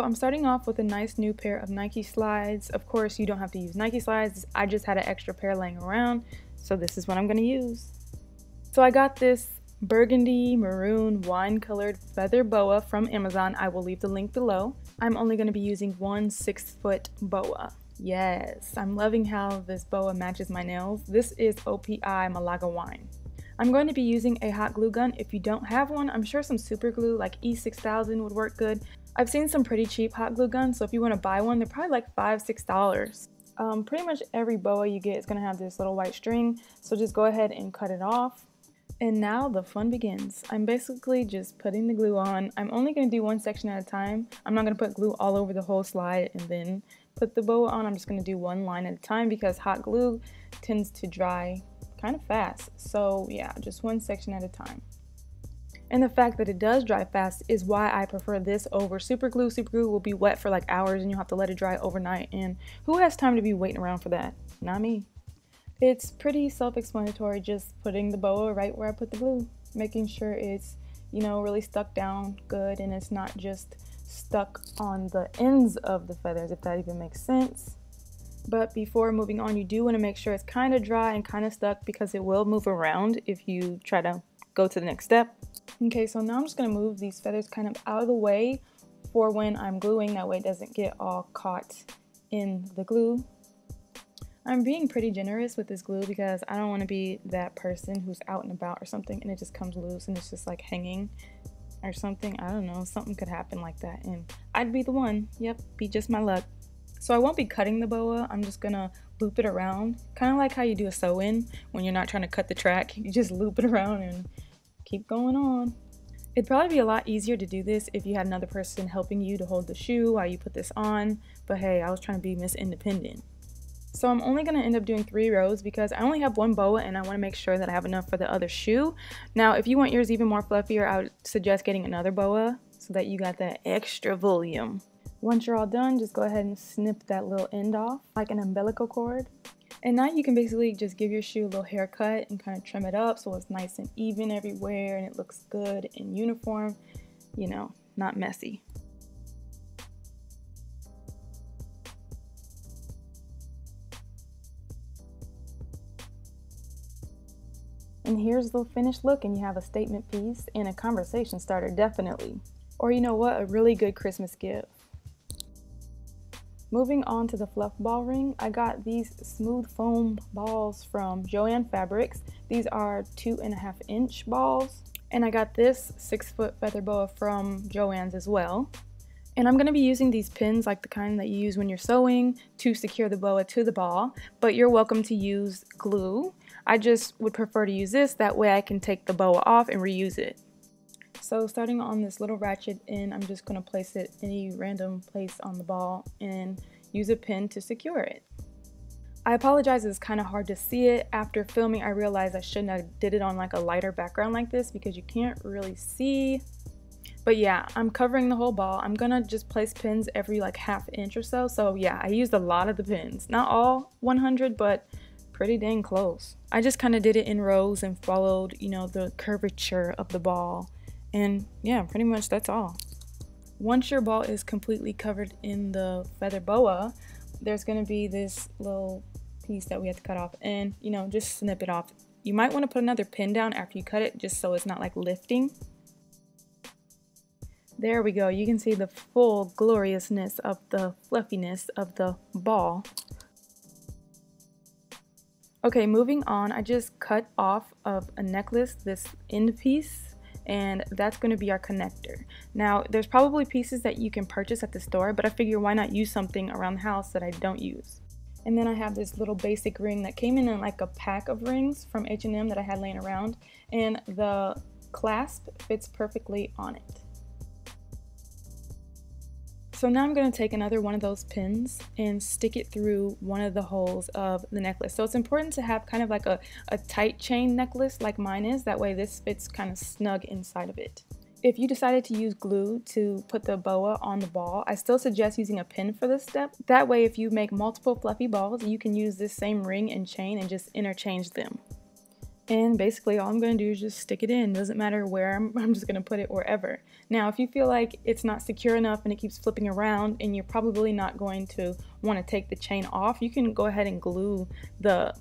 I'm starting off with a nice new pair of Nike slides. Of course, you don't have to use Nike slides. I just had an extra pair laying around, so this is what I'm gonna use. So I got this burgundy maroon wine colored feather boa from Amazon. I will leave the link below. I'm only going to be using one 6-foot boa. Yes, I'm loving how this boa matches my nails. This is OPI Malaga wine. I'm going to be using a hot glue gun. If you don't have one, I'm sure some super glue like E6000 would work good. I've seen some pretty cheap hot glue guns, so if you want to buy one, they're probably like $5–6. Pretty much every boa you get is going to have this little white string, so just go ahead and cut it off. And now the fun begins. I'm basically just putting the glue on. I'm only going to do one section at a time. I'm not going to put glue all over the whole slide and then put the boa on. I'm just going to do one line at a time because hot glue tends to dry kind of fast. So yeah, just one section at a time. And the fact that it does dry fast is why I prefer this over super glue. Super glue will be wet for like hours and you'll have to let it dry overnight. And who has time to be waiting around for that? Not me. It's pretty self-explanatory, just putting the boa right where I put the glue, making sure it's, you know, really stuck down good and it's not just stuck on the ends of the feathers, if that even makes sense. But before moving on, you do want to make sure it's kind of dry and kind of stuck because it will move around if you try to go to the next step. Okay, so now I'm just going to move these feathers kind of out of the way for when I'm gluing, that way it doesn't get all caught in the glue. I'm being pretty generous with this glue because I don't want to be that person who's out and about or something and it just comes loose and it's just like hanging or something. I don't know, something could happen like that and I'd be the one. Yep, be just my luck. So I won't be cutting the boa, I'm just gonna loop it around. Kind of like how you do a sew-in when you're not trying to cut the track. You just loop it around and keep going on. It'd probably be a lot easier to do this if you had another person helping you to hold the shoe while you put this on. But hey, I was trying to be Miss Independent. So I'm only going to end up doing 3 rows because I only have one boa and I want to make sure that I have enough for the other shoe. Now, if you want yours even more fluffier, I would suggest getting another boa so that you got that extra volume. Once you're all done, just go ahead and snip that little end off like an umbilical cord. And now you can basically just give your shoe a little haircut and kind of trim it up so it's nice and even everywhere and it looks good and uniform, you know, not messy. And here's the finished look and you have a statement piece and a conversation starter, definitely. Or you know what, a really good Christmas gift. Moving on to the fluff ball ring, I got these smooth foam balls from Joann Fabrics. These are 2.5-inch balls. And I got this 6-foot feather boa from Joann's as well. And I'm going to be using these pins like the kind that you use when you're sewing to secure the boa to the ball, but you're welcome to use glue. I just would prefer to use this, that way I can take the boa off and reuse it. So starting on this little ratchet end, I'm just going to place it any random place on the ball and use a pin to secure it. I apologize, it's kind of hard to see it. After filming, I realized I shouldn't have did it on like a lighter background like this because you can't really see. But yeah, I'm covering the whole ball. I'm gonna just place pins every like ½ inch or so. So yeah, I used a lot of the pins. Not all 100, but pretty dang close. I just kind of did it in rows and followed, you know, the curvature of the ball. And yeah, pretty much that's all. Once your ball is completely covered in the feather boa, there's gonna be this little piece that we have to cut off and, you know, just snip it off. You might want to put another pin down after you cut it just so it's not like lifting. There we go. You can see the full gloriousness of the fluffiness of the ball. Okay, moving on, I just cut off of a necklace this end piece, and that's going to be our connector. Now, there's probably pieces that you can purchase at the store, but I figure why not use something around the house that I don't use. And then I have this little basic ring that came in like a pack of rings from H&M that I had laying around, and the clasp fits perfectly on it. So now I'm going to take another one of those pins and stick it through one of the holes of the necklace. So it's important to have kind of like a tight chain necklace like mine is. That way this fits kind of snug inside of it. If you decided to use glue to put the boa on the ball, I still suggest using a pin for this step. That way if you make multiple fluffy balls, you can use this same ring and chain and just interchange them. And basically all I'm going to do is just stick it in. Doesn't matter where, I'm just going to put it wherever. Now, if you feel like it's not secure enough and it keeps flipping around and you're probably not going to want to take the chain off, you can go ahead and glue the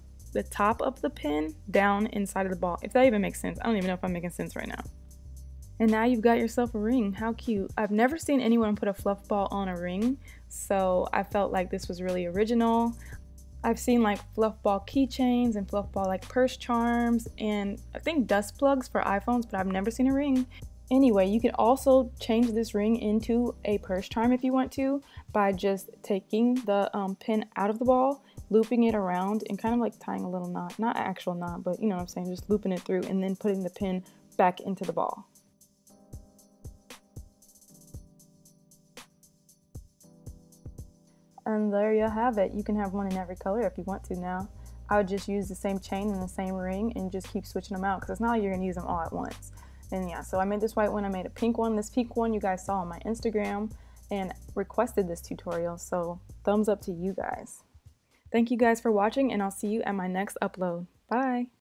top of the pin down inside of the ball, if that even makes sense. I don't even know if I'm making sense right now. And now you've got yourself a ring. How cute. I've never seen anyone put a fluff ball on a ring, so I felt like this was really original. I've seen like fluff ball keychains and fluff ball like purse charms and I think dust plugs for iPhones, but I've never seen a ring. Anyway, you can also change this ring into a purse charm if you want to by just taking the pin out of the ball, looping it around and kind of like tying a little knot, not an actual knot, but you know what I'm saying, just looping it through and then putting the pin back into the ball. And there you have it. You can have one in every color if you want to now. I would just use the same chain and the same ring and just keep switching them out because it's not like you're going to use them all at once. And yeah, so I made this white one, I made a pink one. This pink one you guys saw on my Instagram and requested this tutorial, so thumbs up to you guys. Thank you guys for watching and I'll see you at my next upload. Bye!